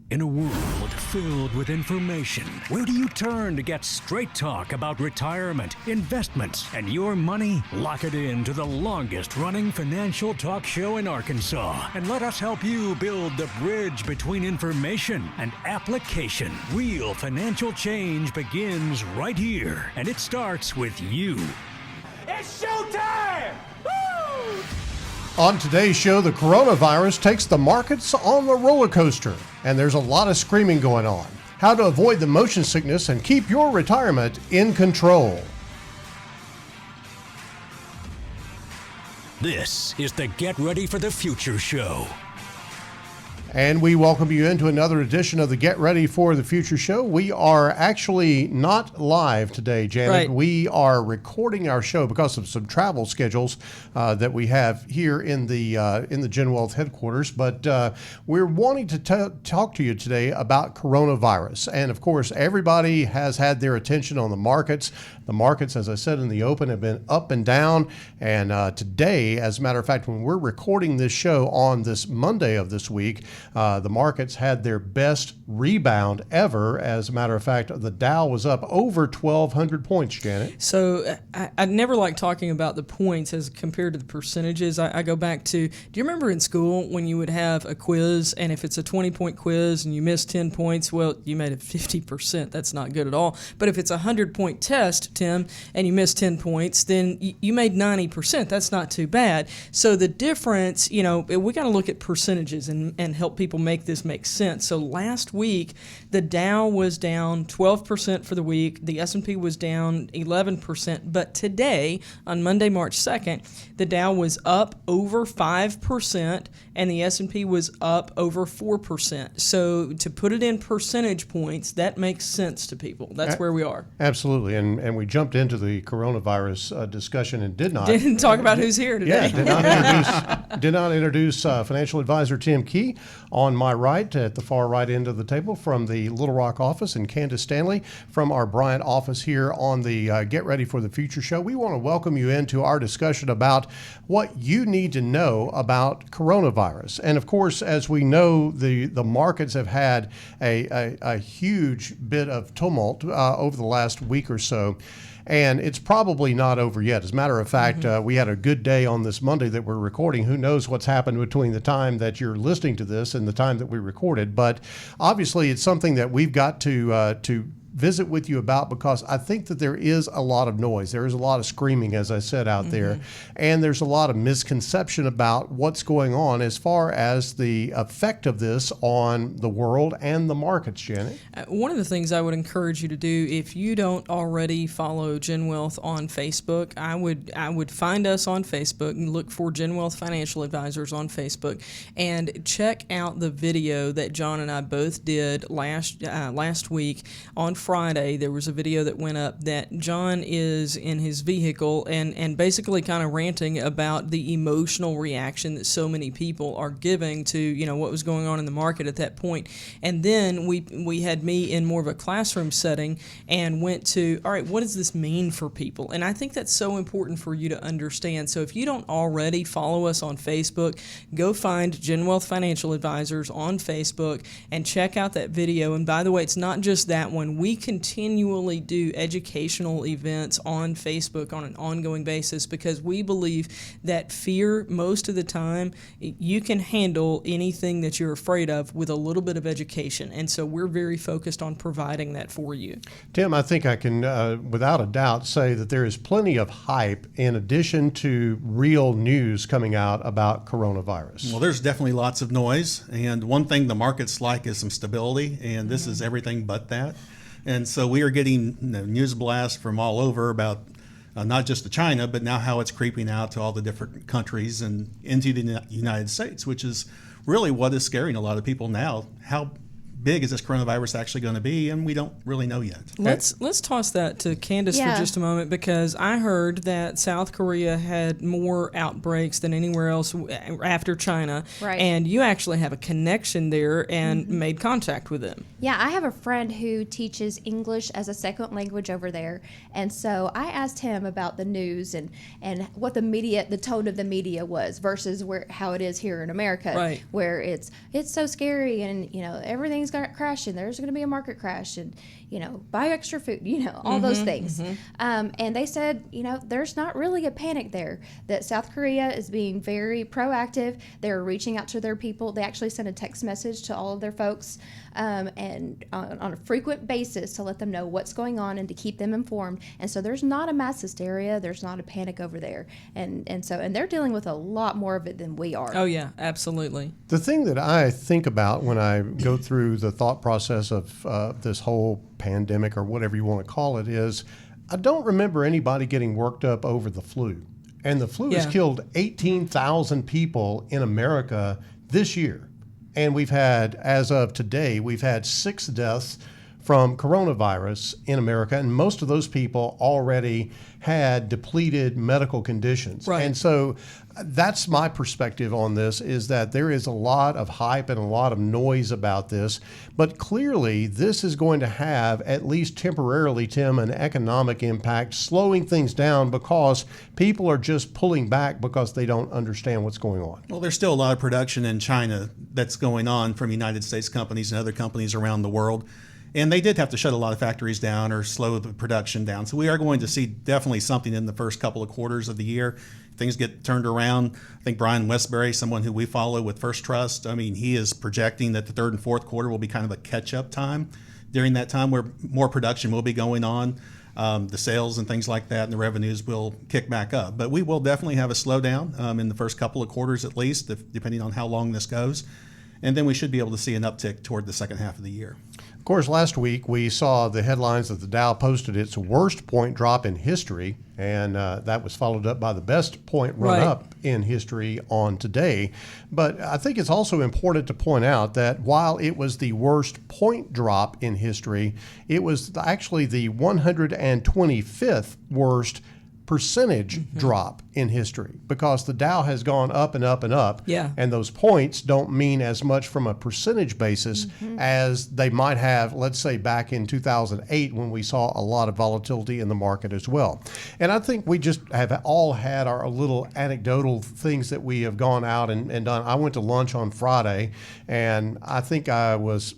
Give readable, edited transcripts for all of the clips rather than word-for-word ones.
In a world filled with information, where do you turn to get straight talk about retirement, investments, and your money? Lock it in to the longest running financial talk show in Arkansas and let us help you build the bridge between information and application. Real financial change begins right here, and it starts with you. It's showtime! Woo! On today's show, the coronavirus takes the markets on the roller coaster, and there's a lot of screaming going on. How to avoid the motion sickness and keep your retirement in control. This is the Get Ready for the Future show. And we welcome you into another edition of the Get Ready for the Future show. We are actually not live today, Janet. Right. We are recording our show because of some travel schedules that we have here in the Gen Wealth headquarters. But we're wanting to talk to you today about coronavirus. And of course, everybody has had their attention on the markets. The markets, as I said in the open, have been up and down. And today, as a matter of fact, when we're recording this show on this Monday of this week, the markets had their best rebound ever. As a matter of fact, the Dow was up over 1,200 points, Janet. So I never like talking about the points as compared to the percentages. I go back to, do you remember in school when you would have a quiz, and if it's a 20-point quiz and you miss 10 points, well, you made it 50%. That's not good at all. But if it's a 100-point test, Tim, and you miss 10 points, then you made 90%. That's not too bad. So the difference, we got to look at percentages and help people make this make sense. So last week, the Dow was down 12% for the week. The S&P was down 11%. But today, on Monday, March 2nd, the Dow was up over 5% and the S&P was up over 4%. So to put it in percentage points, that makes sense to people. That's where we are. Absolutely. And we jumped into the coronavirus discussion and Didn't talk about who's here today. Yeah, did not introduce financial advisor Tim Key on my right, at the far right end of the table from the Little Rock office, and Candace Stanley from our Bryant office here on the Get Ready for the Future show. We want to welcome you into our discussion about what you need to know about coronavirus. And of course, as we know, the markets have had a huge bit of tumult over the last week or so. And it's probably not over yet. As a matter of fact, we had a good day on this Monday that we're recording. Who knows what's happened between the time that you're listening to this and the time that we recorded. But obviously, it's something that we've got to visit with you about, because I think that there is a lot of noise. There is a lot of screaming, as I said, out there. And there's a lot of misconception about what's going on as far as the effect of this on the world and the markets, Janet. One of the things I would encourage you to do, if you don't already follow Gen Wealth on Facebook, I would find us on Facebook and look for Gen Wealth Financial Advisors on Facebook and check out the video that John and I both did last week on Friday. There was a video that went up that John is in his vehicle and basically kind of ranting about the emotional reaction that so many people are giving to what was going on in the market at that point. And then we had me in more of a classroom setting and went to, all right, what does this mean for people? And I think that's so important for you to understand. So if you don't already follow us on Facebook, go find Gen Wealth Financial Advisors on Facebook and check out that video. And by the way, it's not just that one. We continually do educational events on Facebook on an ongoing basis, because we believe that fear, most of the time, you can handle anything that you're afraid of with a little bit of education. And so we're very focused on providing that for you. Tim, I think I can, without a doubt, say that there is plenty of hype in addition to real news coming out about coronavirus. Well, there's definitely lots of noise. And one thing the market's like is some stability. And this is everything but that. And so we are getting news blasts from all over about not just to China, but now how it's creeping out to all the different countries and into the United States, which is really what is scaring a lot of people now. How big is this coronavirus actually going to be? And we don't really know yet. Let's toss that to Candace for just a moment, because I heard that South Korea had more outbreaks than anywhere else after China. Right. And you actually have a connection there and made contact with them. Yeah, I have a friend who teaches English as a second language over there. And so I asked him about the news and what the tone of the media was versus how it is here in America, right, where it's so scary and everything's economy's crashing. There's going to be a market crash, and buy extra food. All those things. And they said, there's not really a panic there. That South Korea is being very proactive. They're reaching out to their people. They actually sent a text message to all of their folks, and on a frequent basis to let them know what's going on and to keep them informed. And so there's not a mass hysteria. There's not a panic over there. And they're dealing with a lot more of it than we are. Oh yeah, absolutely. The thing that I think about when I go through the thought process of this whole pandemic, or whatever you want to call it, is I don't remember anybody getting worked up over the flu. And the flu has killed 18,000 people in America this year. And we've had, as of today, we've had 6 deaths from coronavirus in America, and most of those people already had depleted medical conditions. Right. And so that's my perspective on this, is that there is a lot of hype and a lot of noise about this, but clearly this is going to have, at least temporarily, Tim, an economic impact, slowing things down because people are just pulling back because they don't understand what's going on. Well, there's still a lot of production in China that's going on from United States companies and other companies around the world. And they did have to shut a lot of factories down or slow the production down. So we are going to see definitely something in the first couple of quarters of the year. Things get turned around. I think Brian Westbury, someone who we follow with First Trust, he is projecting that the third and fourth quarter will be kind of a catch-up time. During that time where more production will be going on, the sales and things like that and the revenues will kick back up. But we will definitely have a slowdown in the first couple of quarters at least, depending on how long this goes. And then we should be able to see an uptick toward the second half of the year. Of course, last week we saw the headlines that the Dow posted its worst point drop in history, and that was followed up by the best point run up in history on today. But I think it's also important to point out that while it was the worst point drop in history, it was actually the 125th worst percentage drop in history, because the Dow has gone up and up and up. Yeah. And those points don't mean as much from a percentage basis as they might have, let's say, back in 2008 when we saw a lot of volatility in the market as well. And I think we just have all had our little anecdotal things that we have gone out and done. I went to lunch on Friday, and I think I was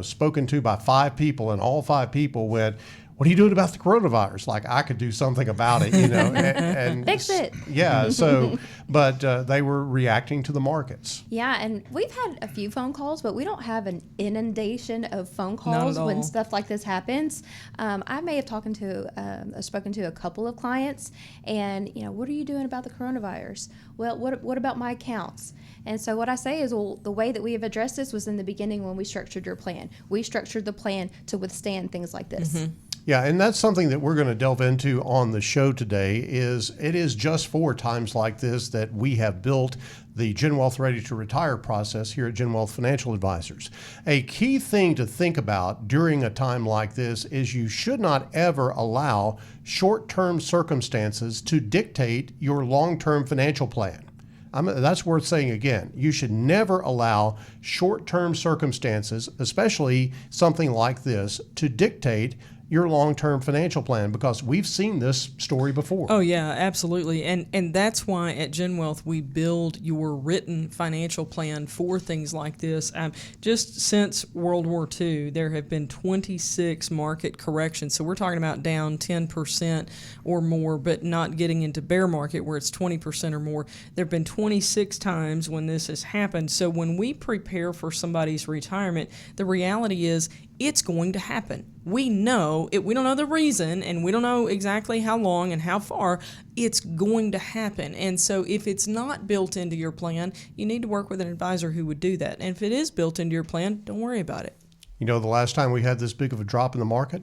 spoken to by 5 people, and all 5 people went, "What are you doing about the coronavirus?" Like I could do something about it, and Fix it. Yeah. So, but they were reacting to the markets. Yeah, and we've had a few phone calls, but we don't have an inundation of phone calls when stuff like this happens. I may have spoken to a couple of clients, and what are you doing about the coronavirus? Well, what about my accounts? And so what I say is, well, the way that we have addressed this was in the beginning when we structured your plan. We structured the plan to withstand things like this. Yeah, and that's something that we're going to delve into on the show today. It is just for times like this that we have built the GenWealth Ready to Retire process here at GenWealth Financial Advisors. A key thing to think about during a time like this is you should not ever allow short-term circumstances to dictate your long-term financial plan. That's worth saying again. You should never allow short-term circumstances, especially something like this, to dictate your long-term financial plan, because we've seen this story before. Oh yeah, absolutely. And that's why at GenWealth we build your written financial plan for things like this. Just since World War II, there have been 26 market corrections. So we're talking about down 10% or more, but not getting into bear market where it's 20% or more. There have been 26 times when this has happened. So when we prepare for somebody's retirement, the reality is it's going to happen. We know it. We don't know the reason, and we don't know exactly how long and how far. It's going to happen. And so if it's not built into your plan, you need to work with an advisor who would do that. And if it is built into your plan, don't worry about it. The last time we had this big of a drop in the market?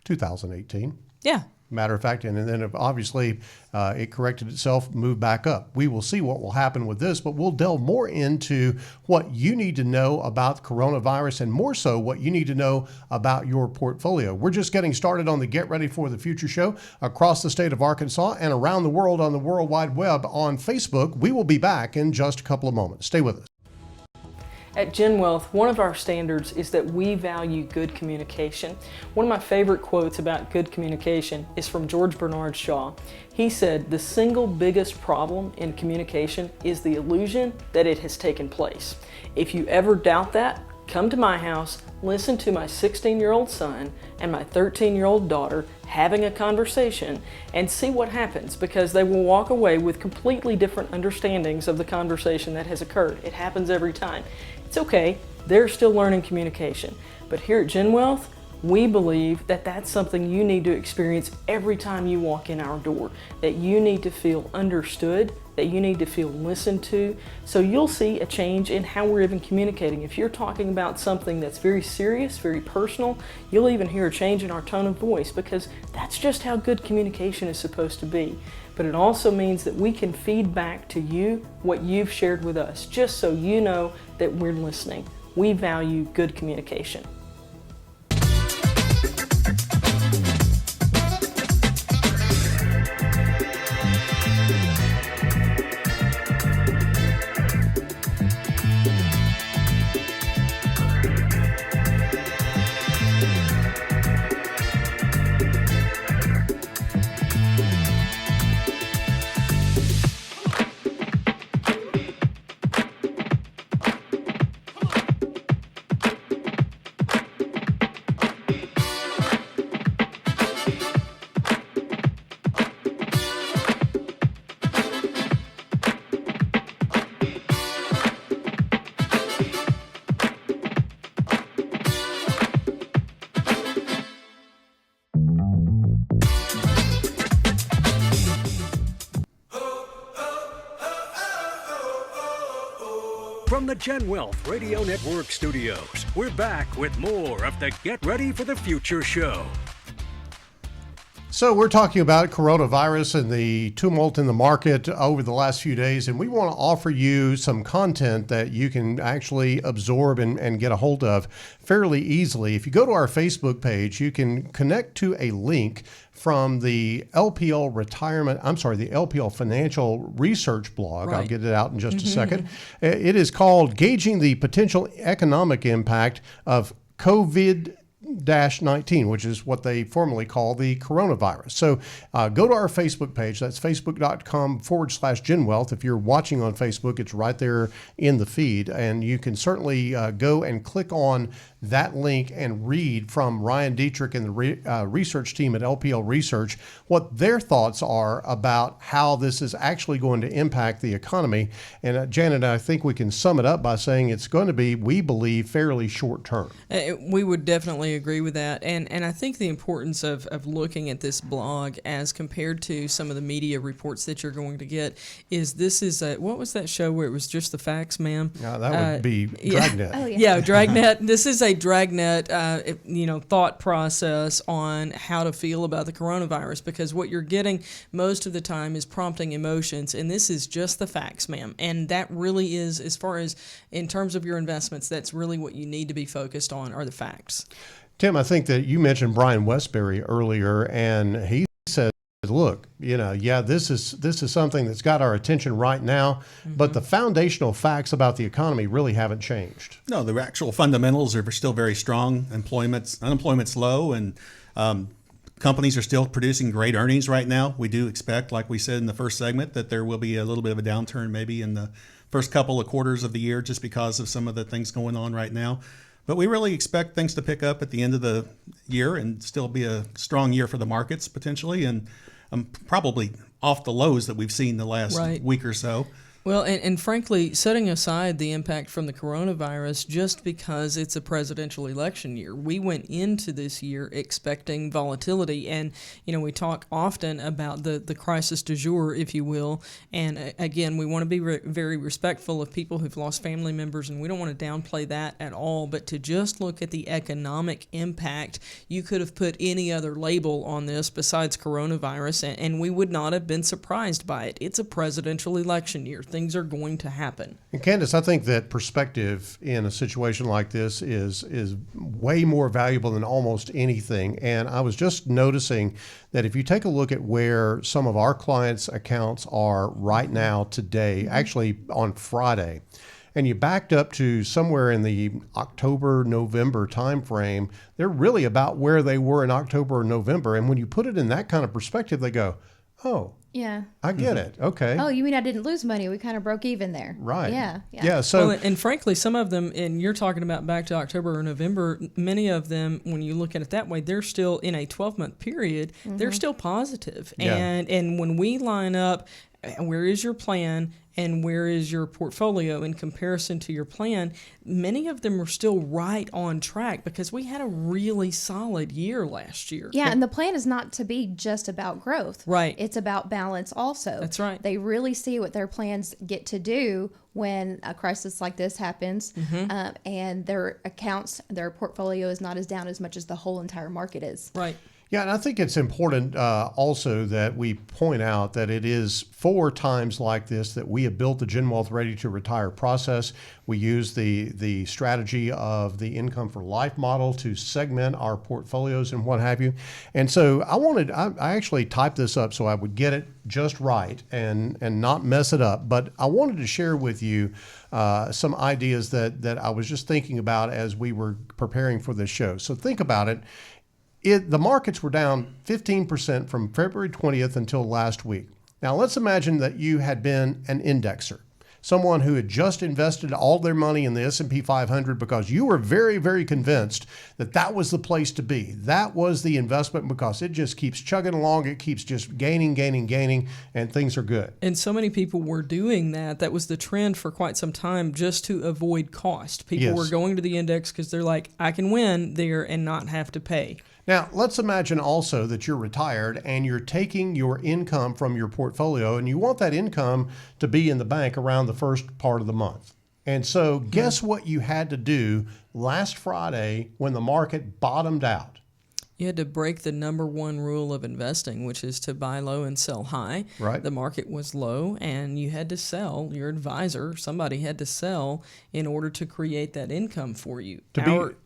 2018. Yeah. Matter of fact, and then obviously it corrected itself, moved back up. We will see what will happen with this, but we'll delve more into what you need to know about coronavirus, and more so what you need to know about your portfolio. We're just getting started on the Get Ready for the Future show across the state of Arkansas and around the world on the World Wide Web on Facebook. We will be back in just a couple of moments. Stay with us. At GenWealth, one of our standards is that we value good communication. One of my favorite quotes about good communication is from George Bernard Shaw. He said, "The single biggest problem in communication is the illusion that it has taken place. If you ever doubt that, come to my house, listen to my 16-year-old son and my 13-year-old daughter having a conversation and see what happens, because they will walk away with completely different understandings of the conversation that has occurred. It happens every time. It's okay, they're still learning communication. But here at GenWealth, we believe that that's something you need to experience every time you walk in our door, that you need to feel understood, that you need to feel listened to. So you'll see a change in how we're even communicating. If you're talking about something that's very serious, very personal, you'll even hear a change in our tone of voice, because that's just how good communication is supposed to be. But it also means that we can feed back to you what you've shared with us, just so you know that we're listening. We value good communication. From the GenWealth Radio Network studios, we're back with more of the Get Ready for the Future show. So we're talking about coronavirus and the tumult in the market over the last few days, and we want to offer you some content that you can actually absorb and get a hold of fairly easily. If you go to our Facebook page, you can connect to a link from the LPL Financial Research blog. Right. I'll get it out in just a second. It is called Gauging the Potential Economic Impact of COVID-19, which is what they formerly call the coronavirus. So go to our Facebook page. That's facebook.com/GenWealth. If you're watching on Facebook, it's right there in the feed. And you can certainly go and click on that link and read from Ryan Dietrich and the research team at LPL Research what their thoughts are about how this is actually going to impact the economy. And Janet, I think we can sum it up by saying it's going to be, we believe, fairly short term. We would definitely agree with that. And I think the importance of looking at this blog as compared to some of the media reports that you're going to get is this is what was that show where it was just the facts, ma'am? That would be Dragnet. Oh, yeah. Yeah, Dragnet. This is a Dragnet, thought process on how to feel about the coronavirus, because what you're getting most of the time is prompting emotions, and this is just the facts, ma'am. And that really is, as far as in terms of your investments, that's really what you need to be focused on are the facts. Tim, I think that you mentioned Brian Westbury earlier, and he said, look, this is something that's got our attention right now, but the foundational facts about the economy really haven't changed. No, the actual fundamentals are still very strong. Unemployment's low, and companies are still producing great earnings right now. We do expect, like we said in the first segment, that there will be a little bit of a downturn maybe in the first couple of quarters of the year just because of some of the things going on right now. But we really expect things to pick up at the end of the year and still be a strong year for the markets potentially, and probably off the lows that we've seen the last week or so. Well, and frankly, setting aside the impact from the coronavirus, just because it's a presidential election year, we went into this year expecting volatility. And, we talk often about the crisis du jour, if you will. And again, we want to be very respectful of people who've lost family members, and we don't want to downplay that at all. But to just look at the economic impact, you could have put any other label on this besides coronavirus, and we would not have been surprised by it. It's a presidential election year. Things are going to happen. And Candace, I think that perspective in a situation like this is way more valuable than almost anything. And I was just noticing that if you take a look at where some of our clients' accounts are right now today, actually on Friday, and you backed up to somewhere in the October-November timeframe, they're really about where they were in October or November. And when you put it in that kind of perspective, they go, oh, Yeah. I get it. Okay. Oh, you mean I didn't lose money? We kind of broke even there. Right. Yeah. Yeah. So Well, and frankly, some of them, and you're talking about back to October or November, many of them, when you look at it that way, they're still in a 12-month period, they're still positive. Yeah. And when we line up, where is your plan and where is your portfolio in comparison to your plan, many of them are still right on track because we had a really solid year last year. Yeah, and the plan is not to be just about growth. Right. It's about balance also. That's right. They really see what their plans get to do when a crisis like this happens, and their accounts, their portfolio is not as down as much as the whole entire market is. Right. yeah, and I think it's important also that we point out that it is for times like this that we have built the GenWealth Ready to Retire process. We use the strategy of the income for life model to segment our portfolios and what have you. And so I actually typed this up so I would get it just right and not mess it up. But I wanted to share with you some ideas that I was just thinking about as we were preparing for this show. So think about it. The markets were down 15% from February 20th until last week. Now, let's imagine that you had been an indexer, someone who had just invested all their money in the S&P 500 because you were very, very convinced that that was the place to be. That was the investment because it just keeps chugging along. It keeps just gaining, and things are good. And so many people were doing that. That was the trend for quite some time, just to avoid cost. People Yes. were going to the index because they're like, I can win there and not have to pay. Now, let's imagine also that you're retired and you're taking your income from your portfolio and you want that income to be in the bank around the first part of the month. And so guess what you had to do last Friday when the market bottomed out? You had to break the number one rule of investing, which is to buy low and sell high. Right. The market was low, and you had to sell. Your advisor, somebody had to sell in order to create that income for you.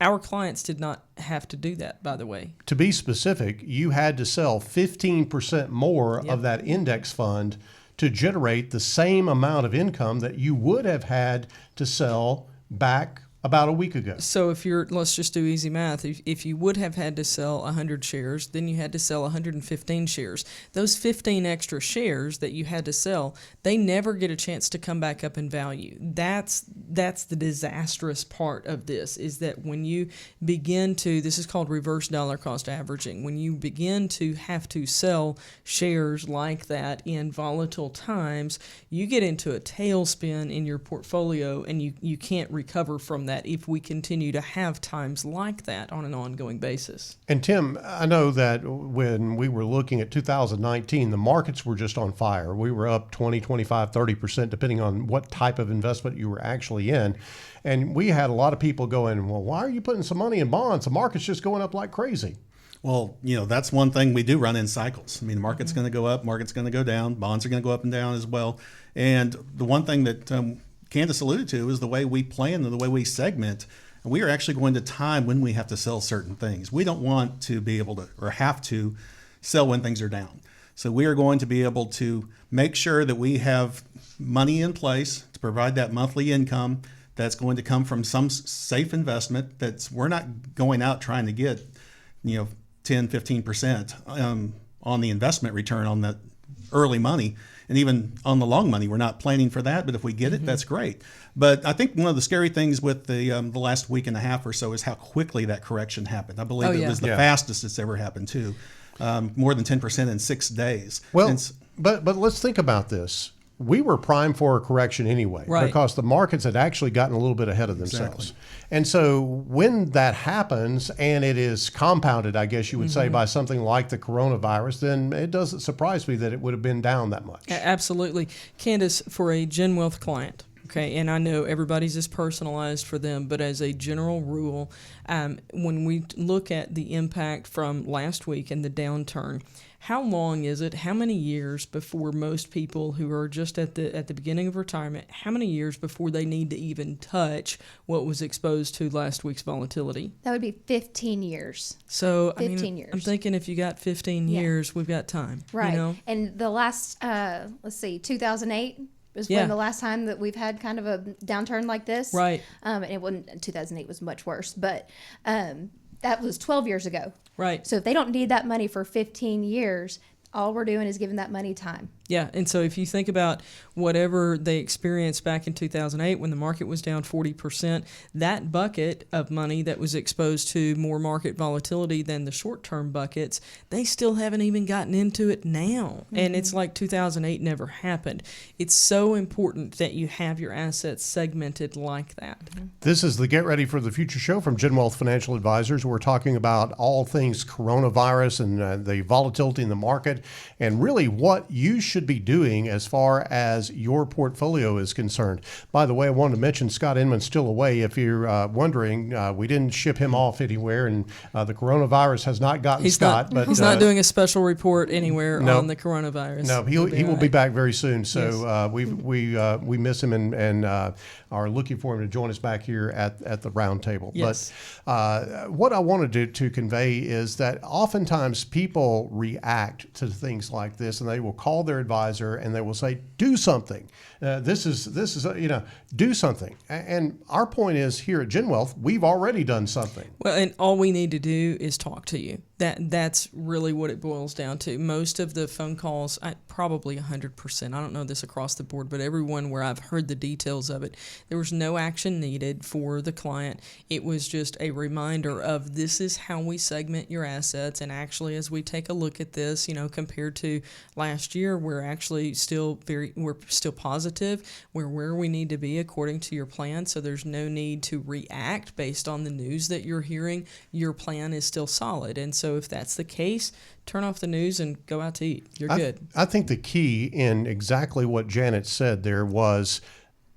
Our clients did not have to do that, by the way. To be specific, you had to sell 15% more of that index fund to generate the same amount of income that you would have had to sell back about a week ago. So let's just do easy math. If you would have had to sell 100 shares, then you had to sell 115 shares. Those 15 extra shares that you had to sell, they never get a chance to come back up in value. That's the disastrous part of this, is that when you begin to, this is called reverse dollar cost averaging, when you begin to have to sell shares like that in volatile times, you get into a tailspin in your portfolio and you can't recover from that if we continue to have times like that on an ongoing basis. And Tim, I know that when we were looking at 2019, the markets were just on fire. We were up 20, 25, 30%, depending on what type of investment you were actually in. And we had a lot of people going, well, why are you putting some money in bonds? The market's just going up like crazy. Well, that's one thing we do run in cycles. I mean, the market's going to go up, market's going to go down, bonds are going to go up and down as well. And the one thing that Candace alluded to is the way we plan and the way we segment. And we are actually going to time when we have to sell certain things. We don't want to be able to or have to sell when things are down. So we are going to be able to make sure that we have money in place to provide that monthly income that's going to come from some safe investment. We're not going out trying to get 10, 15% on the investment return on that early money. And even on the long money, we're not planning for that. But if we get it, that's great. But I think one of the scary things with the last week and a half or so is how quickly that correction happened. I believe it was the fastest it's ever happened, too. More than 10% in 6 days. Well, but let's think about this. We were primed for a correction anyway, because the markets had actually gotten a little bit ahead of themselves. Exactly. And so when that happens and it is compounded, I guess you would say, by something like the coronavirus, then it doesn't surprise me that it would have been down that much. Absolutely. Candace, for a GenWealth client, okay, and I know everybody's is personalized for them, but as a general rule, when we look at the impact from last week and the downturn, how long is it? How many years before most people who are just at the beginning of retirement, how many years before they need to even touch what was exposed to last week's volatility? That would be 15 years. So 15 years. I'm thinking if you got 15 years, we've got time. Right. And the last, 2008 was when the last time that we've had kind of a downturn like this. Right. And it wasn't, 2008 was much worse, but that was 12 years ago. Right. So if they don't need that money for 15 years, all we're doing is giving that money time. Yeah, and so if you think about whatever they experienced back in 2008 when the market was down 40%, that bucket of money that was exposed to more market volatility than the short-term buckets, they still haven't even gotten into it now. And it's like 2008 never happened. It's so important that you have your assets segmented like that. This is the Get Ready for the Future show from Gen Wealth Financial Advisors. We're talking about all things coronavirus and the volatility in the market, and really what you should be doing as far as your portfolio is concerned. By the way, I wanted to mention Scott Inman's still away. If you're wondering, we didn't ship him off anywhere, and the coronavirus has not gotten Scott. But he's not doing a special report anywhere no, on the coronavirus. No, he will be back very soon. So yes. We miss him and are looking for him to join us back here at the round table. Yes. But what I wanted to convey is that oftentimes people react to things like this, and they will call their advisor and they will say, do something. This is do something. And our point is here at Gen Wealth, we've already done something. Well, and all we need to do is talk to you. That's really what it boils down to. Most of the phone calls, probably 100%, I don't know this across the board, but everyone where I've heard the details of it, there was no action needed for the client. It was just a reminder of this is how we segment your assets. And actually, as we take a look at this, compared to last year, we're actually still positive. We're where we need to be according to your plan. So there's no need to react based on the news that you're hearing. Your plan is still solid. And so if that's the case, turn off the news and go out to eat. You're good. I think the key in exactly what Janet said there was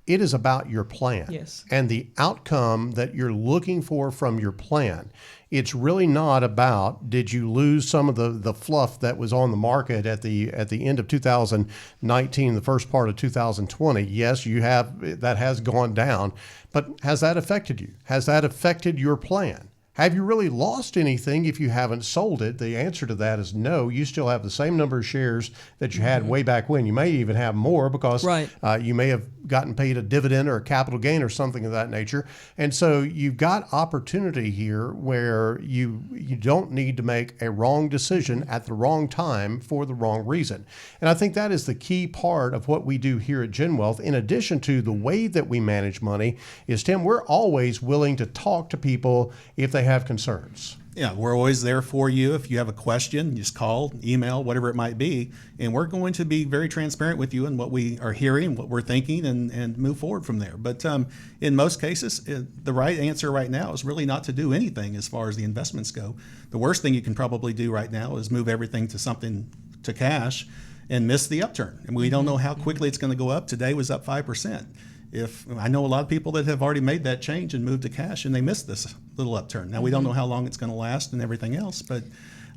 it is about your plan. Yes. And the outcome that you're looking for from your plan. It's really not about did you lose some of the fluff that was on the market at the end of 2019, the first part of 2020. Yes, you have, that has gone down, but has that affected you? Has that affected your plan? Have you really lost anything if you haven't sold it? The answer to that is no. You still have the same number of shares that you had way back when. You may even have more because you may have gotten paid a dividend or a capital gain or something of that nature. And so you've got opportunity here where you don't need to make a wrong decision at the wrong time for the wrong reason. And I think that is the key part of what we do here at Gen Wealth. In addition to the way that we manage money is, Tim, we're always willing to talk to people if they have concerns. Yeah, we're always there for you. If you have a question, just call, email, whatever it might be. And we're going to be very transparent with you in what we are hearing, what we're thinking, and move forward from there. But in most cases, the right answer right now is really not to do anything as far as the investments go. The worst thing you can probably do right now is move everything to cash and miss the upturn. And we don't know how quickly it's going to go up. Today was up 5%. If I know a lot of people that have already made that change and moved to cash and they missed this little upturn. Now we don't know how long it's going to last and everything else, but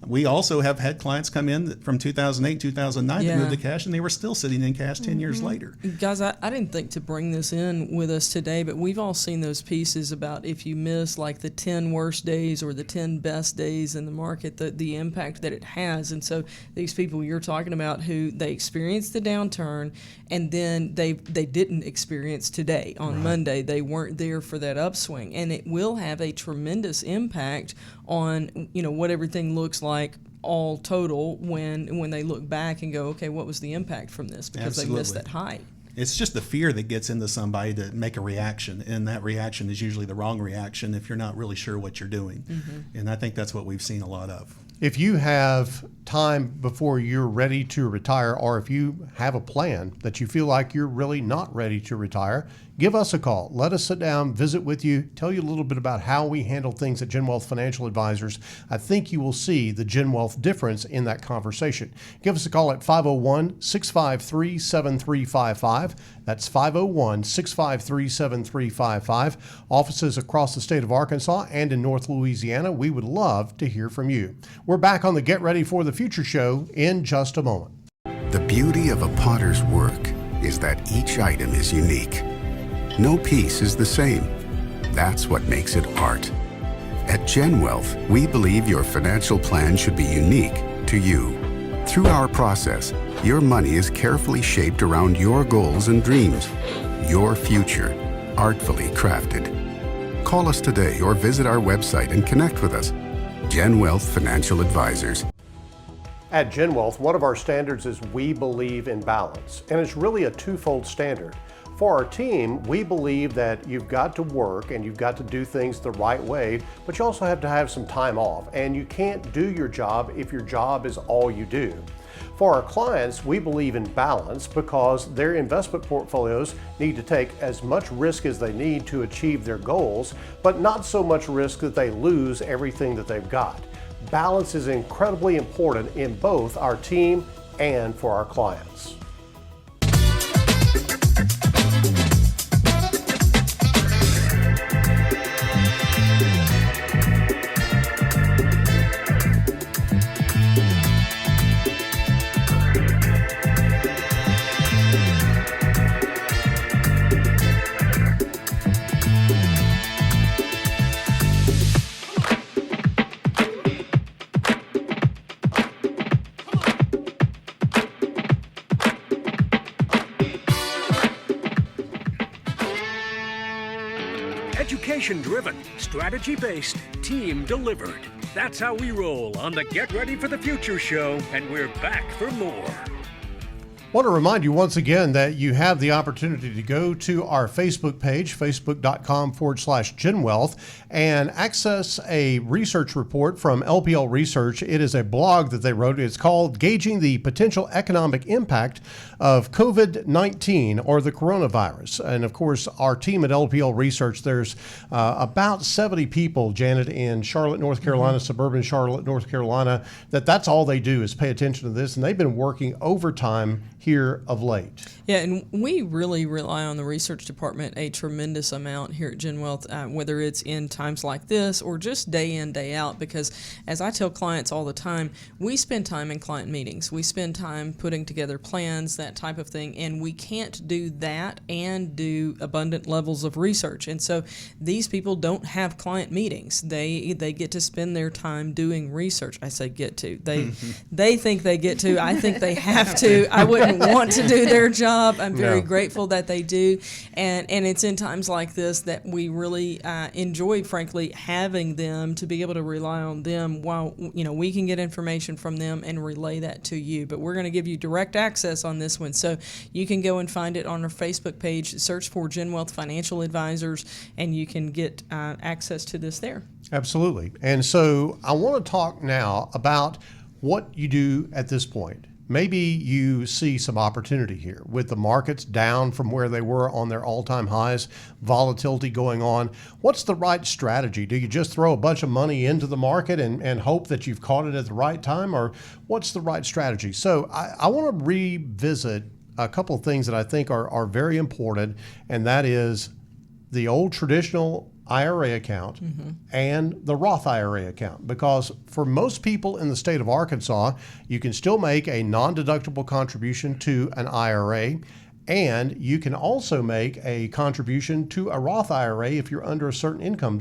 we also have had clients come in from 2008, 2009 that moved to cash and they were still sitting in cash 10 years later. Guys, I didn't think to bring this in with us today, but we've all seen those pieces about if you miss like the 10 worst days or the 10 best days in the market, the impact that it has. And so these people you're talking about who they experienced the downturn and then they didn't experience today on Monday. They weren't there for that upswing. And it will have a tremendous impact on what everything looks like all total when they look back and go, okay, what was the impact from this? Because they missed that high. It's just the fear that gets into somebody to make a reaction, and that reaction is usually the wrong reaction if you're not really sure what you're doing. And I think that's what we've seen a lot of. If you have time before you're ready to retire, or if you have a plan that you feel like you're really not ready to retire, give us a call. Let us sit down, visit with you, tell you a little bit about how we handle things at Gen Wealth Financial Advisors. I think you will see the Gen Wealth difference in that conversation. Give us a call at 501-653-7355. That's 501-653-7355. Offices across the state of Arkansas and in North Louisiana. We would love to hear from you. We're back on the Get Ready for the Future show in just a moment. The beauty of a potter's work is that each item is unique. No piece is the same. That's what makes it art. At Gen Wealth, we believe your financial plan should be unique to you. Through our process, your money is carefully shaped around your goals and dreams. Your future, artfully crafted. Call us today or visit our website and connect with us. Gen Wealth Financial Advisors. At GenWealth, one of our standards is we believe in balance, and it's really a twofold standard. For our team, we believe that you've got to work and you've got to do things the right way, but you also have to have some time off, and you can't do your job if your job is all you do. For our clients, we believe in balance because their investment portfolios need to take as much risk as they need to achieve their goals, but not so much risk that they lose everything that they've got. Balance is incredibly important in both our team and for our clients. Education-driven, strategy-based, team-delivered. That's how we roll on the Get Ready for the Future show, and we're back for more. I want to remind you once again that you have the opportunity to go to our Facebook page, facebook.com/GenWealth, and access a research report from LPL Research. It is a blog that they wrote. It's called Gauging the Potential Economic Impact of COVID-19 or the Coronavirus. And of course, our team at LPL Research, there's about 70 people, Janet, in Charlotte, North Carolina, suburban Charlotte, North Carolina, that's all they do is pay attention to this. And they've been working overtime here of late. Yeah, and we really rely on the research department a tremendous amount here at GenWealth, whether it's in times like this or just day in, day out, because as I tell clients all the time, we spend time in client meetings. We spend time putting together plans, that type of thing, and we can't do that and do abundant levels of research. And so these people don't have client meetings. They get to spend their time doing research. I say get to. They think they get to. I think they have to. I wouldn't want to do their job. I'm very grateful that they do, and it's in times like this that we really enjoy, frankly, having them to be able to rely on them while we can get information from them and relay that to you. But we're going to give you direct access on this one, so you can go and find it on our Facebook page. Search for GenWealth Financial Advisors, and you can get access to this there. Absolutely. And so I want to talk now about what you do at this point. Maybe you see some opportunity here with the markets down from where they were on their all-time highs, volatility going on. What's the right strategy? Do you just throw a bunch of money into the market and hope that you've caught it at the right time, or what's the right strategy? So I want to revisit a couple of things that I think are very important, and that is the old traditional IRA account and the Roth IRA account, because for most people in the state of Arkansas, you can still make a non-deductible contribution to an IRA, and you can also make a contribution to a Roth IRA if you're under a certain income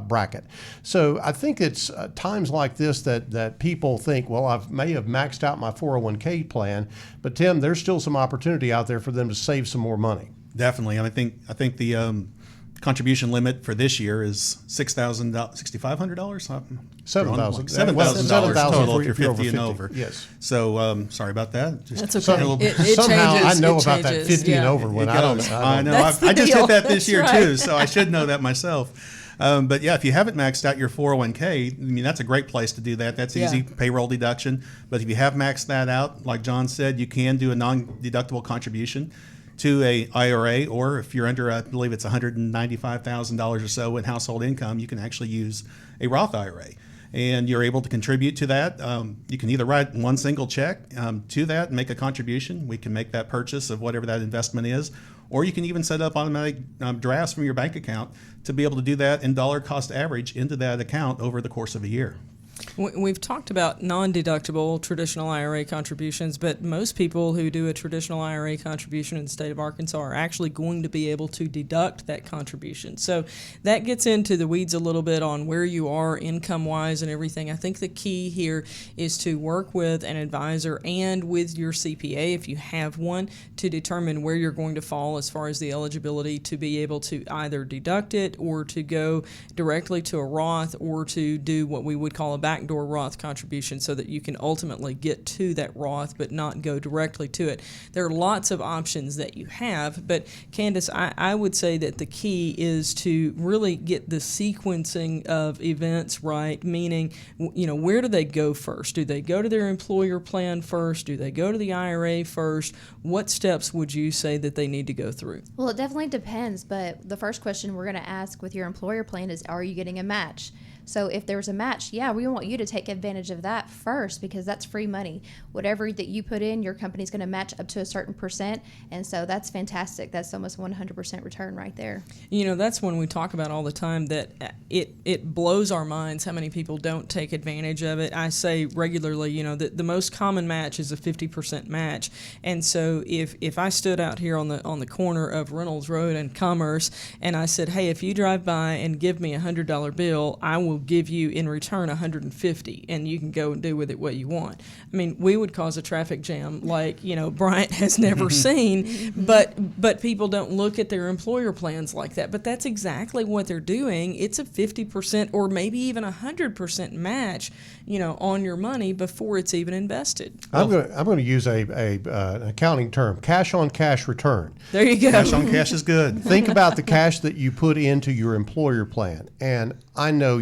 bracket. So I think it's times like this that people think, well, I may have maxed out my 401k plan, but Tim, there's still some opportunity out there for them to save some more money. Definitely. I think the contribution limit for this year is $6,500. $7,000 total if you're 50 and over. Yes. So sorry about that. That's okay. Somehow changes. I know about that 50 and over when I don't. I know. I just hit that this year too, so I should know that myself. But yeah, if you haven't maxed out your 401k, I mean, that's a great place to do that. That's easy, payroll deduction. But if you have maxed that out, like John said, you can do a non-deductible contribution to a IRA, or if you're under, I believe it's $195,000 or so in household income, you can actually use a Roth IRA. And you're able to contribute to that. You can either write one single check to that and make a contribution. We can make that purchase of whatever that investment is. Or you can even set up automatic drafts from your bank account to be able to do that in dollar cost average into that account over the course of a year. We've talked about non-deductible traditional IRA contributions, but most people who do a traditional IRA contribution in the state of Arkansas are actually going to be able to deduct that contribution. So that gets into the weeds a little bit on where you are income-wise and everything. I think the key here is to work with an advisor and with your CPA, if you have one, to determine where you're going to fall as far as the eligibility to be able to either deduct it or to go directly to a Roth or to do what we would call a backdoor Roth contribution so that you can ultimately get to that Roth but not go directly to it. There are lots of options that you have, but Candace, I would say that the key is to really get the sequencing of events right, meaning, where do they go first? Do they go to their employer plan first? Do they go to the IRA first? What steps would you say that they need to go through? Well, it definitely depends, but the first question we're going to ask with your employer plan is, are you getting a match? So if there's a match, yeah, we want you to take advantage of that first because that's free money. Whatever that you put in, your company's going to match up to a certain percent, and so that's fantastic. That's almost 100% return right there. That's when we talk about all the time that it blows our minds how many people don't take advantage of it. I say regularly, that the most common match is a 50% match, and so if I stood out here on the corner of Reynolds Road and Commerce and I said, hey, if you drive by and give me $100 bill, I will give you in return $150, and you can go and do with it what you want. I mean, we would cause a traffic jam like Bryant has never seen, but people don't look at their employer plans like that. But that's exactly what they're doing. It's a 50% or maybe even 100% match, on your money before it's even invested. I'm going to use an accounting term: cash on cash return. There you go. Cash on cash is good. Think about the cash that you put into your employer plan, and I know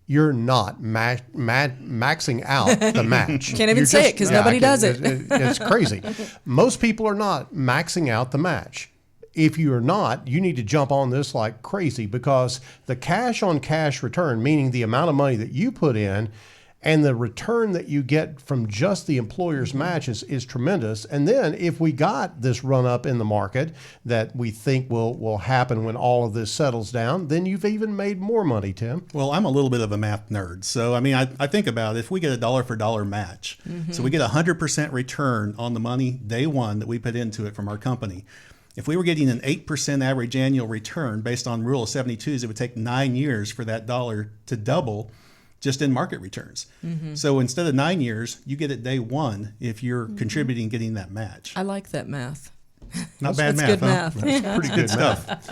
you're not maxing out the match. Can't even say it because nobody does it. It's crazy. Most people are not maxing out the match. If you are not, you need to jump on this like crazy, because the cash on cash return, meaning the amount of money that you put in and the return that you get from just the employer's match is tremendous. And then if we got this run up in the market that we think will happen when all of this settles down, then you've even made more money, Tim. Well, I'm a little bit of a math nerd. So, I think about if we get a dollar for dollar match, so we get 100% return on the money day one that we put into it from our company. If we were getting an 8% average annual return based on Rule of 72s, it would take 9 years for that dollar to double just in market returns. So instead of 9 years, you get it day one if you're contributing, getting that match. I like that math. Not bad That's math, good huh? math. That's pretty good stuff.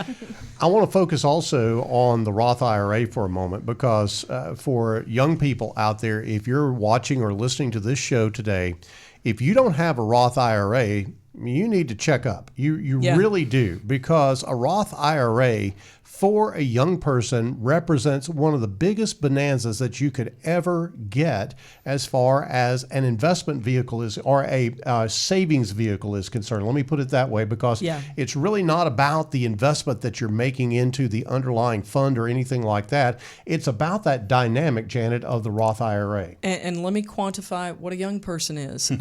I want to focus also on the Roth IRA for a moment, because for young people out there, if you're watching or listening to this show today, if you don't have a Roth IRA, you need to check up. You really do, because a Roth IRA for a young person represents one of the biggest bonanzas that you could ever get as far as an investment vehicle is, or a savings vehicle is concerned. Let me put it that way, because it's really not about the investment that you're making into the underlying fund or anything like that. It's about that dynamic, Janet, of the Roth IRA. And let me quantify what a young person is.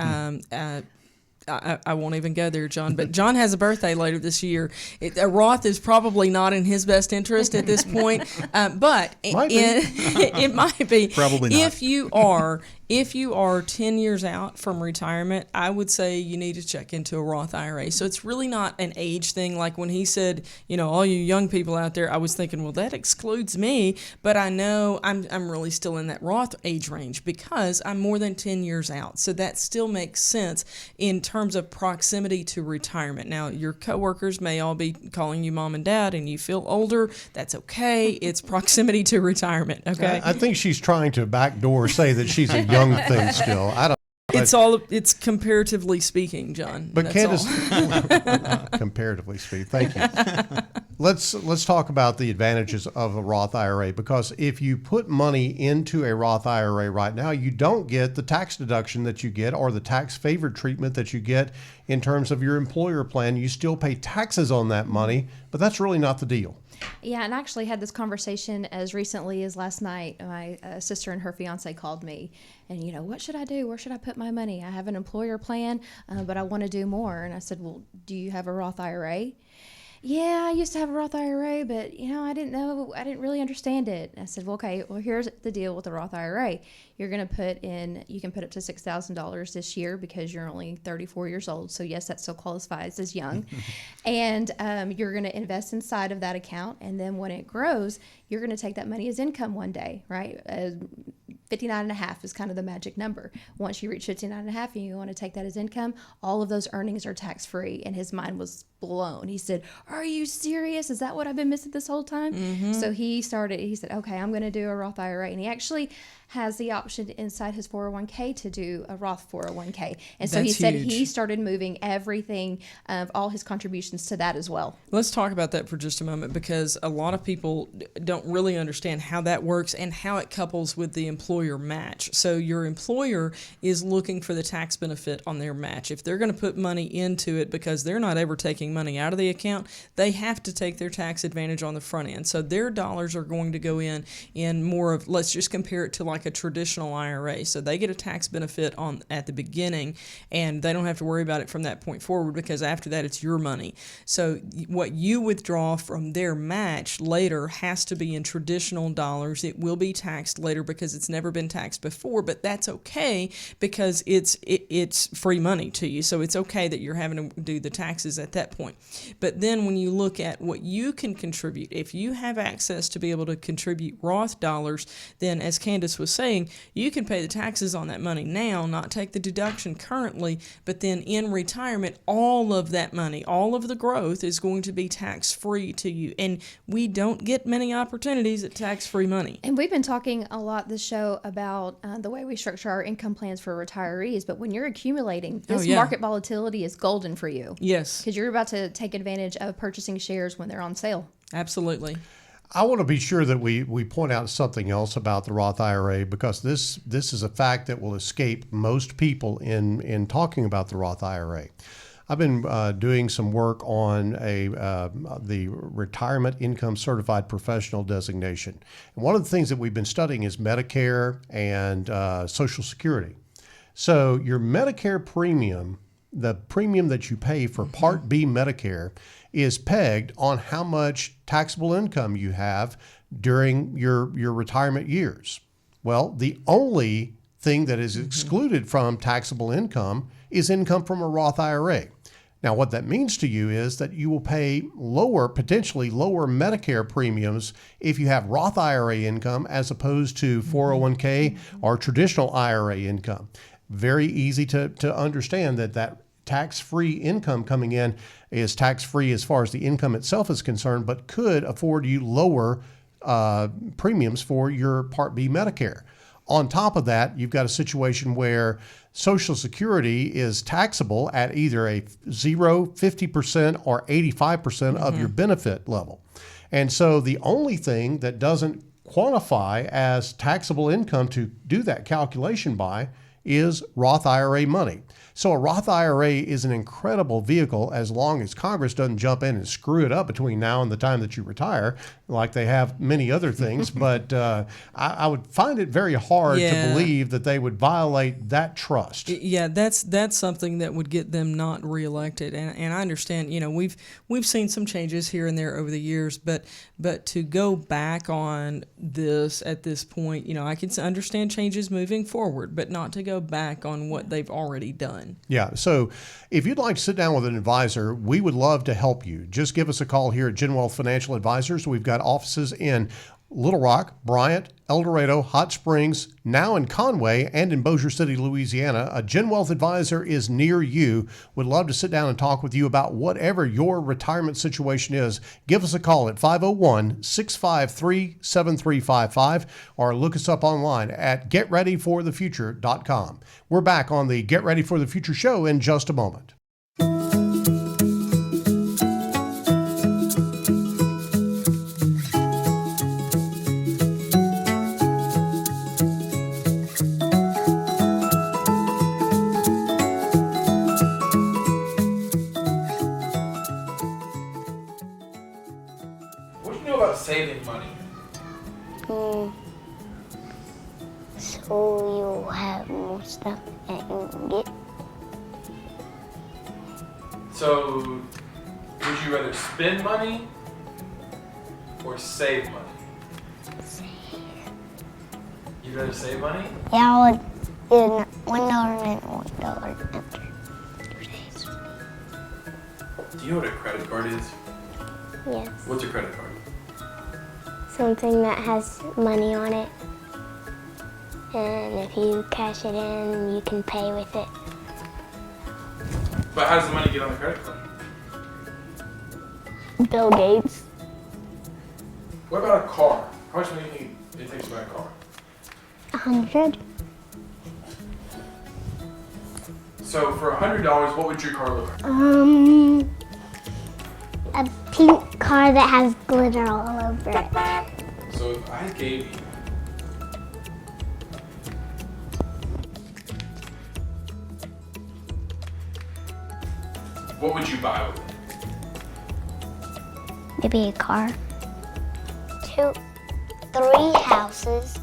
I won't even go there, John, but John has a birthday later this year. A Roth is probably not in his best interest at this point, but it might be. Probably not. If you are 10 years out from retirement, I would say you need to check into a Roth IRA. So it's really not an age thing. Like when he said, all you young people out there, I was thinking, well, that excludes me, but I know I'm really still in that Roth age range because I'm more than 10 years out. So that still makes sense in terms of proximity to retirement. Now, your coworkers may all be calling you mom and dad and you feel older. That's okay. It's proximity to retirement, okay? I think she's trying to backdoor say that she's a young thing still. I don't. It's comparatively speaking, John. But that's Candace, comparatively speaking, thank you. Let's talk about the advantages of a Roth IRA, because if you put money into a Roth IRA right now, you don't get the tax deduction that you get or the tax favored treatment that you get in terms of your employer plan. You still pay taxes on that money, but that's really not the deal. Yeah, and I actually had this conversation as recently as last night. My sister and her fiance called me, and what should I do? Where should I put my money? I have an employer plan, but I want to do more. And I said, well, do you have a Roth IRA? Yeah, I used to have a Roth IRA, but I didn't really understand it. I said, well, okay, here's the deal with the Roth IRA. You're going to you can put up to $6,000 this year because you're only 34 years old. So yes, that still qualifies as young. And you're going to invest inside of that account. And then when it grows, you're going to take that money as income one day, right? 59.5 is kind of the magic number. Once you reach 59.5 and you want to take that as income, all of those earnings are tax free. And his mind was blown. He said, "Are you serious? Is that what I've been missing this whole time?" So he said, "Okay, I'm going to do a Roth IRA." And he actually has the option inside his 401k to do a Roth 401k. And so he That's said huge. he started moving everything of all his contributions to that as well. Let's talk about that for just a moment, because a lot of people don't really understand how that works and how it couples with the employer match. So your employer is looking for the tax benefit on their match. If they're going to put money into it because they're not ever taking money out of the account, they have to take their tax advantage on the front end. So their dollars are going to go in more of, let's just compare it to like a traditional IRA. So they get a tax benefit at the beginning, and they don't have to worry about it from that point forward, because after that it's your money. So what you withdraw from their match later has to be in traditional dollars. It will be taxed later because it's never been taxed before, but that's okay because it's free money to you. So it's okay that you're having to do the taxes at that point. But then when you look at what you can contribute, if you have access to be able to contribute Roth dollars, then as Candace was saying, you can pay the taxes on that money now, not take the deduction currently, but then in retirement, all of that money, all of the growth is going to be tax-free to you. And we don't get many opportunities at tax-free money. And we've been talking a lot this show about the way we structure our income plans for retirees. But when you're accumulating, this market volatility is golden for you. Yes. Because you're about to take advantage of purchasing shares when they're on sale. Absolutely. I want to be sure that we point out something else about the Roth IRA, because this is a fact that will escape most people in talking about the Roth IRA. I've been doing some work on the Retirement Income Certified Professional designation. And one of the things that we've been studying is Medicare and Social Security. So your Medicare premium, the premium that you pay for Part B Medicare, is pegged on how much taxable income you have during your retirement years. Well, the only thing that is excluded from taxable income is income from a Roth IRA. Now, what that means to you is that you will pay potentially lower Medicare premiums if you have Roth IRA income as opposed to 401k or traditional IRA income. Very easy to understand that tax-free income coming in is tax-free as far as the income itself is concerned, but could afford you lower premiums for your Part B Medicare. On top of that, you've got a situation where Social Security is taxable at either a 0, 50%, or 85% of your benefit level. And so the only thing that doesn't qualify as taxable income to do that calculation by is Roth IRA money. So a Roth IRA is an incredible vehicle as long as Congress doesn't jump in and screw it up between now and the time that you retire, like they have many other things. But I would find it very hard to believe that they would violate that trust. Yeah, that's something that would get them not reelected. And I understand, we've seen some changes here and there over the years, but to go back on this at this point, I can understand changes moving forward, but not to go back on what they've already done. Yeah. So if you'd like to sit down with an advisor, we would love to help you. Just give us a call here at Gen Wealth Financial Advisors. We've got offices in Little Rock, Bryant, El Dorado, Hot Springs, now in Conway, and in Bossier City, Louisiana. A Gen Wealth advisor is near you. Would love to sit down and talk with you about whatever your retirement situation is. Give us a call at 501-653-7355 or look us up online at getreadyforthefuture.com. We're back on the Get Ready for the Future show in just a moment. Saving money. So you'll have more stuff that you can get. So, would you rather spend money or save money? You'd rather save money? Yeah, I would get $1 and $1 after 2 days. Do you know what a credit card is? Yes. What's a credit card? Something that has money on it. and if you cash it in, you can pay with it. But how does the money get on the credit card? Bill Gates. What about a car? How much money do you think it takes to buy a car? 100. So for $100, what would your car look like? A pink car that has glitter all over it. So if I gave you what would you buy with it? Maybe a car. 2, 3 houses.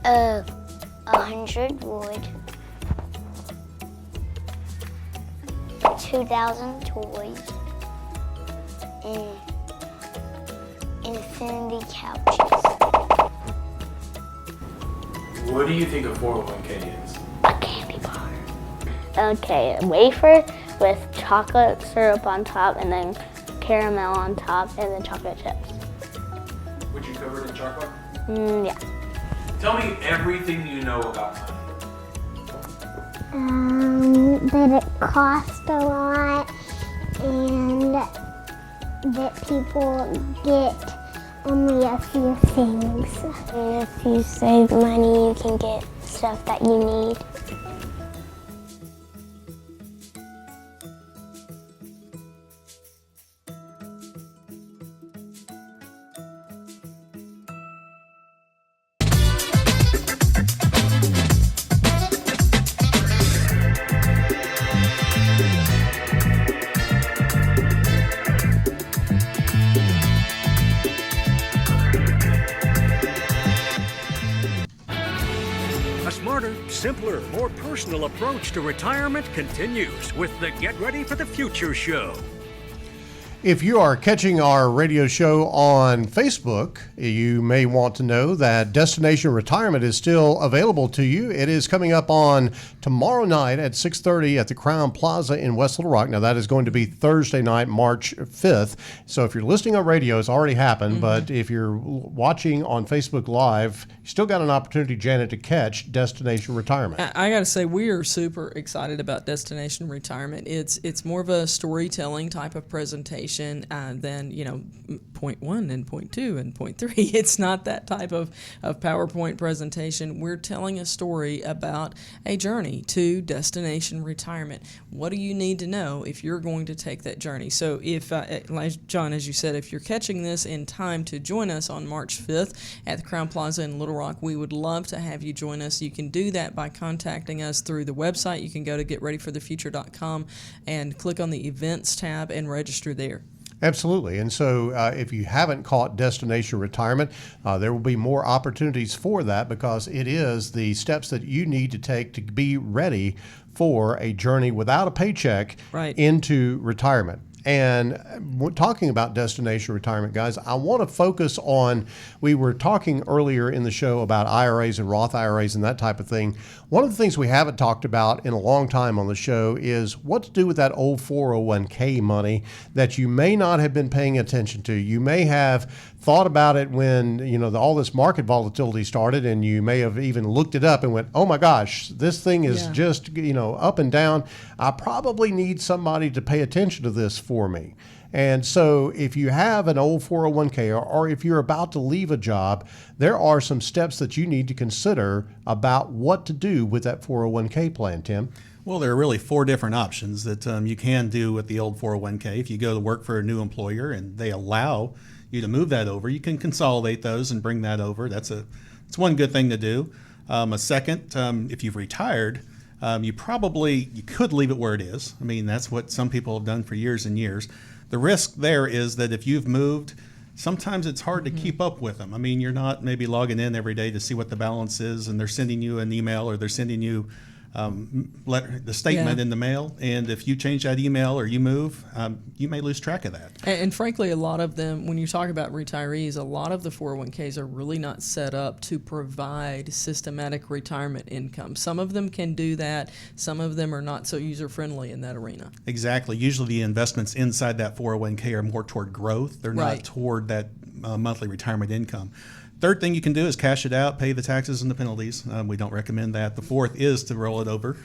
100 wood. 2,000 toys. And infinity couches. What do you think a 401k is? A candy bar. Okay, a wafer with chocolate syrup on top and then caramel on top and then chocolate chips. Would you cover it in chocolate? Yeah. Tell me everything you know about money. That it costs a lot and that people get only a few things. And if you save money, you can get stuff that you need. A smarter, simpler, more personal approach to retirement continues with the Get Ready for the Future show. If you are catching our radio show on Facebook, you may want to know that Destination Retirement is still available to you. It is coming up on tomorrow night at 6:30 at the Crown Plaza in West Little Rock. Now, that is going to be Thursday night, March 5th. So if you're listening on radio, it's already happened. But if you're watching on Facebook Live, you still got an opportunity, Janet, to catch Destination Retirement. I got to say, we are super excited about Destination Retirement. It's more of a storytelling type of presentation than, point 1 and point 2 and point 3. It's not that type of PowerPoint presentation. We're telling a story about a journey to Destination Retirement. What do you need to know if you're going to take that journey? So if, John, as you said, if you're catching this in time to join us on March 5th at the Crown Plaza in Little Rock, we would love to have you join us. You can do that by contacting us through the website. You can go to getreadyforthefuture.com and click on the events tab and register there. Absolutely. And so if you haven't caught Destination Retirement, there will be more opportunities for that because it is the steps that you need to take to be ready for a journey without a paycheck into retirement. And talking about Destination Retirement, guys, I want to focus on, we were talking earlier in the show about IRAs and Roth IRAs and that type of thing. One of the things we haven't talked about in a long time on the show is what to do with that old 401k money that you may not have been paying attention to. You may have thought about it when, all this market volatility started, and you may have even looked it up and went, oh my gosh, this thing is just, up and down. I probably need somebody to pay attention to this for me. And so if you have an old 401k or if you're about to leave a job, there are some steps that you need to consider about what to do with that 401k plan, Tim. Well, there are really 4 different options that you can do with the old 401k. If you go to work for a new employer and they allow you to move that over, you can consolidate those and bring that over. It's one good thing to do. A second, if you've retired, you could leave it where it is. I mean, that's what some people have done for years and years. The risk there is that if you've moved, sometimes it's hard to keep up with them. I mean, you're not maybe logging in every day to see what the balance is, and they're sending you an email or they're sending you the statement in the mail. And if you change that email or you move, you may lose track of that. And frankly, a lot of them, when you talk about retirees, a lot of the 401ks are really not set up to provide systematic retirement income. Some of them can do that. Some of them are not so user-friendly in that arena. Exactly. Usually the investments inside that 401k are more toward growth. They're not toward that monthly retirement income. Third thing you can do is cash it out, pay the taxes and the penalties. We don't recommend that. The fourth is to roll it over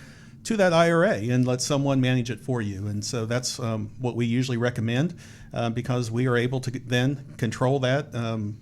to that IRA and let someone manage it for you. And so that's what we usually recommend because we are able to then control that,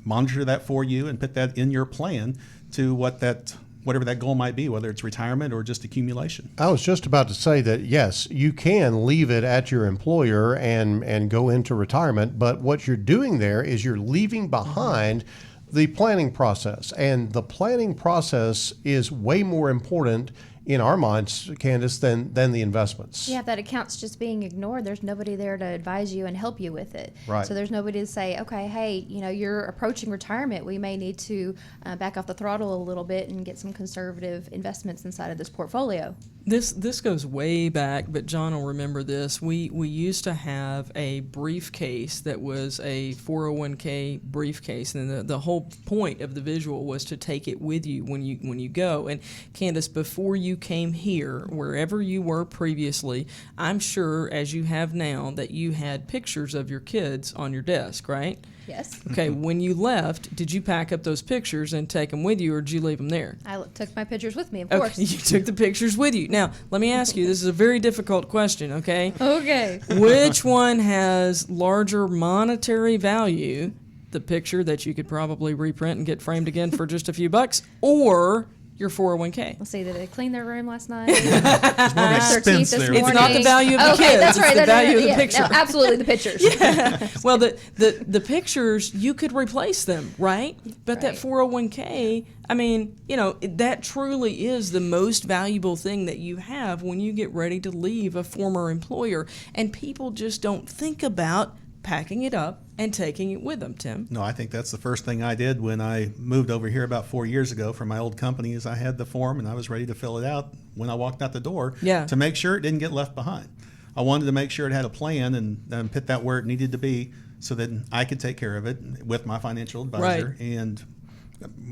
monitor that for you, and put that in your plan to whatever that goal might be, whether it's retirement or just accumulation. I was just about to say that, yes, you can leave it at your employer and go into retirement, but what you're doing there is you're leaving behind the planning process. And the planning process is way more important in our minds, Candace, than the investments. Yeah, if that account's just being ignored, there's nobody there to advise you and help you with it. Right. So there's nobody to say, okay, hey, you're approaching retirement. We may need to back off the throttle a little bit and get some conservative investments inside of this portfolio. This goes way back, but John will remember this. We used to have a briefcase that was a 401k briefcase, and the whole point of the visual was to take it with you when you go. And Candace, before you came here, wherever you were previously, I'm sure, as you have now, that you had pictures of your kids on your desk, right? Yes. Okay, when you left, did you pack up those pictures and take them with you, or did you leave them there? I took my pictures with me, of course. Okay, you took the pictures with you. Now, let me ask you, this is a very difficult question, okay? Okay. Which one has larger monetary value, the picture that you could probably reprint and get framed again for just a few bucks, or your 401k? Let's see, did they clean their room last night? There's more Brush their expense teeth this there. morning? It's not the value of the Okay, kids, that's it's right. the No, value of the yeah, picture. No, absolutely the pictures. Well, the pictures, you could replace them, right? But that Right. 401k, I mean, that truly is the most valuable thing that you have when you get ready to leave a former employer. And people just don't think about packing it up and taking it with them, Tim. No, I think that's the first thing I did when I moved over here about 4 years ago from my old company is I had the form and I was ready to fill it out when I walked out the door to make sure it didn't get left behind. I wanted to make sure it had a plan and put that where it needed to be so that I could take care of it with my financial advisor and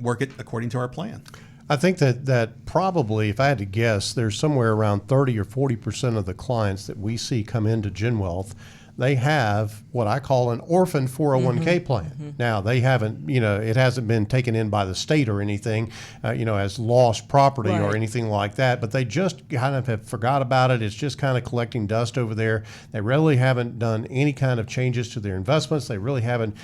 work it according to our plan. I think that probably, if I had to guess, there's somewhere around 30 or 40% of the clients that we see come into GenWealth, they have what I call an orphan 401k plan. Now, they haven't, it hasn't been taken in by the state or anything, as lost property or anything like that, but they just kind of have forgot about it. It's just kind of collecting dust over there. They really haven't done any kind of changes to their investments. They really haven't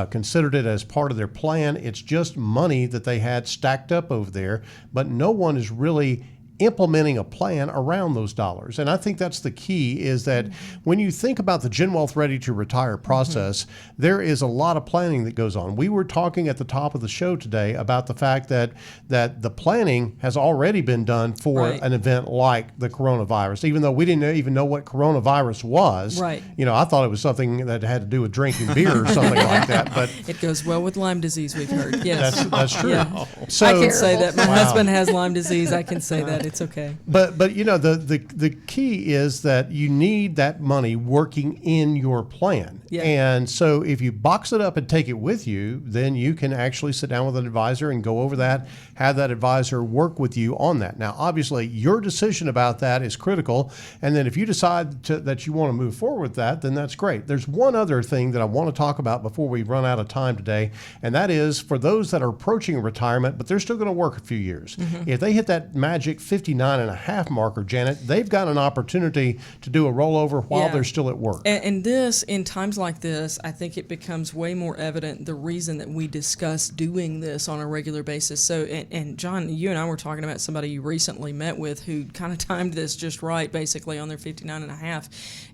considered it as part of their plan. It's just money that they had stacked up over there, but no one is really implementing a plan around those dollars. And I think that's the key, is that when you think about the GenWealth Ready to Retire process, there is a lot of planning that goes on. We were talking at the top of the show today about the fact that the planning has already been done for an event like the coronavirus, even though we didn't even know what coronavirus was. Right. I thought it was something that had to do with drinking beer or something like that. But it goes well with Lyme disease, we've heard. Yes. that's true. Yeah. So, I can say that. My husband has Lyme disease. I can say that. It's okay. But the key is that you need that money working in your plan. Yeah. And so if you box it up and take it with you, then you can actually sit down with an advisor and go over that, have that advisor work with you on that. Now, obviously, your decision about that is critical. And then if you decide that you want to move forward with that, then that's great. There's one other thing that I want to talk about before we run out of time today, and that is for those that are approaching retirement, but they're still going to work a few years. If they hit that magic 59.5 marker, Janet, they've got an opportunity to do a rollover while they're still at work. And this, in times like this, I think it becomes way more evident the reason that we discuss doing this on a regular basis. So, and John, you and I were talking about somebody you recently met with who kind of timed this just right, basically on their 59.5.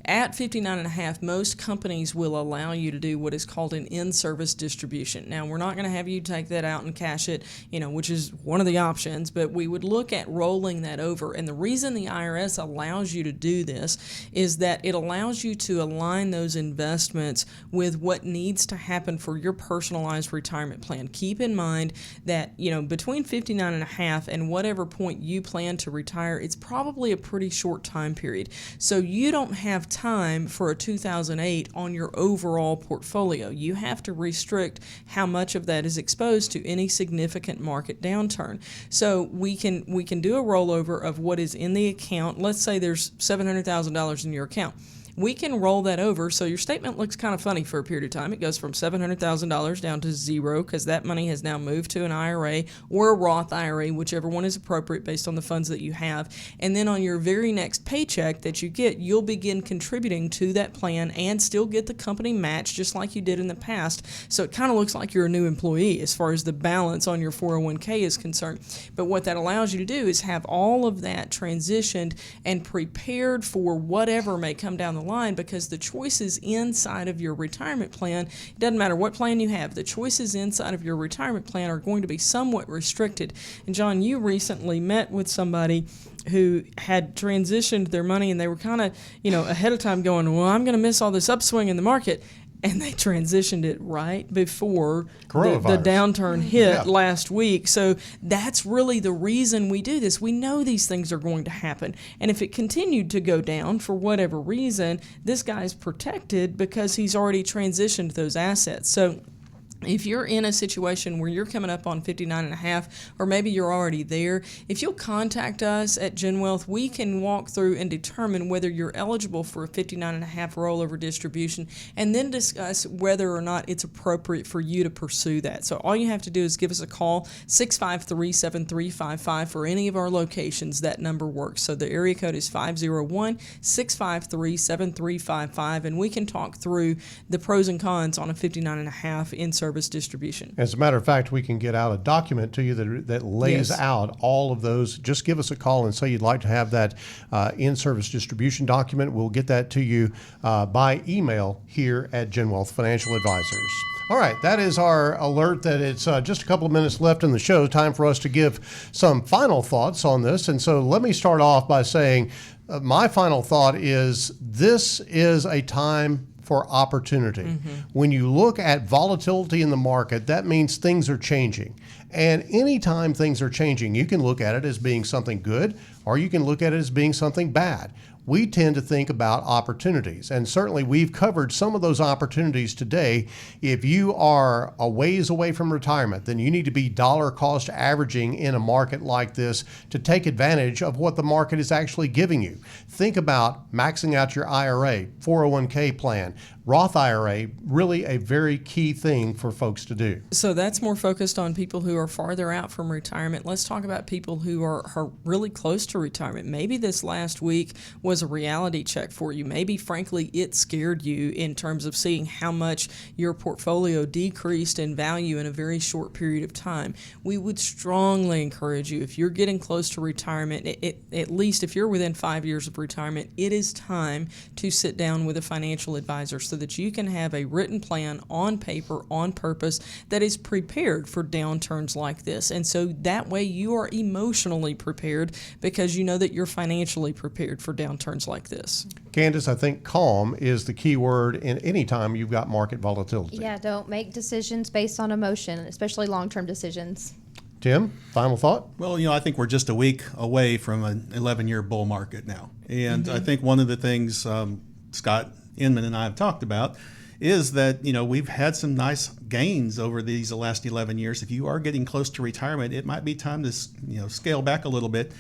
At 59.5, most companies will allow you to do what is called an in-service distribution. Now, we're not going to have you take that out and cash it, which is one of the options, but we would look at rolling that over. And the reason the IRS allows you to do this is that it allows you to align those investments with what needs to happen for your personalized retirement plan. Keep in mind that, between 59.5 and whatever point you plan to retire, it's probably a pretty short time period. So you don't have time for a 2008 on your overall portfolio. You have to restrict how much of that is exposed to any significant market downturn. So we can do a rollover of what is in the account. Let's say there's $700,000 in your account. we can roll that over. So your statement looks kind of funny for a period of time. It goes from $700,000 down to zero because that money has now moved to an IRA or a Roth IRA, whichever one is appropriate based on the funds that you have. And then on your very next paycheck that you get, you'll begin contributing to that plan and still get the company match just like you did in the past. So it kind of looks like you're a new employee as far as the balance on your 401k is concerned. But what that allows you to do is have all of that transitioned and prepared for whatever may come down the line, because the choices inside of your retirement plan, it doesn't matter what plan you have, the choices inside of your retirement plan are going to be somewhat restricted. And John, you recently met with somebody who had transitioned their money, and they were kind of, ahead of time going, well, I'm going to miss all this upswing in the market. And they transitioned it right before the downturn hit last week. So that's really the reason we do this. We know these things are going to happen. And if it continued to go down for whatever reason, this guy's protected because he's already transitioned those assets. So if you're in a situation where you're coming up on 59 and a half, or maybe you're already there, if you'll contact us at GenWealth, we can walk through and determine whether you're eligible for a 59 and a half rollover distribution, and then discuss whether or not it's appropriate for you to pursue that. So all you have to do is give us a call, 653-7355 for any of our locations. That number works. So the area code is 501-653-7355, and we can talk through the pros and cons on a 59 and a half in-service distribution. As a matter of fact, we can get out a document to you that lays out all of those. Just give us a call and say you'd like to have that in-service distribution document. We'll get that to you by email here at GenWealth Financial Advisors. All right, that is our alert that it's just a couple of minutes left in the show. Time for us to give some final thoughts on this. And so let me start off by saying my final thought is this is a time for opportunity. Mm-hmm. When you look at volatility in the market, that means things are changing. And anytime things are changing, you can look at it as being something good, or you can look at it as being something bad. We tend to think about opportunities, and certainly we've covered some of those opportunities today. If you are a ways away from retirement, then you need to be dollar cost averaging in a market like this to take advantage of what the market is actually giving you. Think about maxing out your IRA, 401k plan, Roth IRA, really a very key thing for folks to do. So that's more focused on people who are farther out from retirement. Let's talk about people who are really close to retirement. Maybe this last week was a reality check for you. Maybe, frankly, it scared you in terms of seeing how much your portfolio decreased in value in a very short period of time. We would strongly encourage you, if you're getting close to retirement, at least if you're within 5 years of retirement, it is time to sit down with a financial advisor so that you can have a written plan on paper, on purpose, that is prepared for downturns like this. And so that way you are emotionally prepared because you know that you're financially prepared for downturns like this. Candace, I think calm is the key word in any time you've got market volatility. Yeah, don't make decisions based on emotion, especially long-term decisions. Tim, final thought? Well, I think we're just a week away from an 11-year bull market now. And I think one of the things Scott Inman and I have talked about is that, we've had some nice gains over these last 11 years. If you are getting close to retirement, it might be time to, scale back a little bit.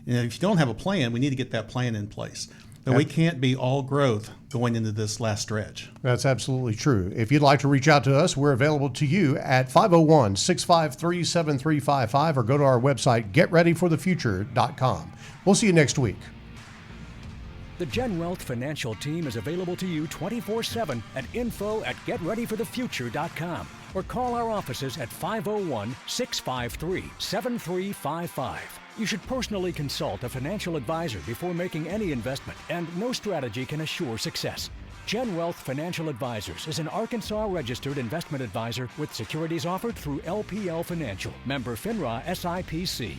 And if you don't have a plan, we need to get that plan in place. But we can't be all growth going into this last stretch. That's absolutely true. If you'd like to reach out to us, we're available to you at 501-653-7355 or go to our website, getreadyforthefuture.com. We'll see you next week. The GenWealth Financial Team is available to you 24/7 at info@getreadyforthefuture.com or call our offices at 501-653-7355. You should personally consult a financial advisor before making any investment, and no strategy can assure success. GenWealth Financial Advisors is an Arkansas registered investment advisor with securities offered through LPL Financial, member FINRA SIPC.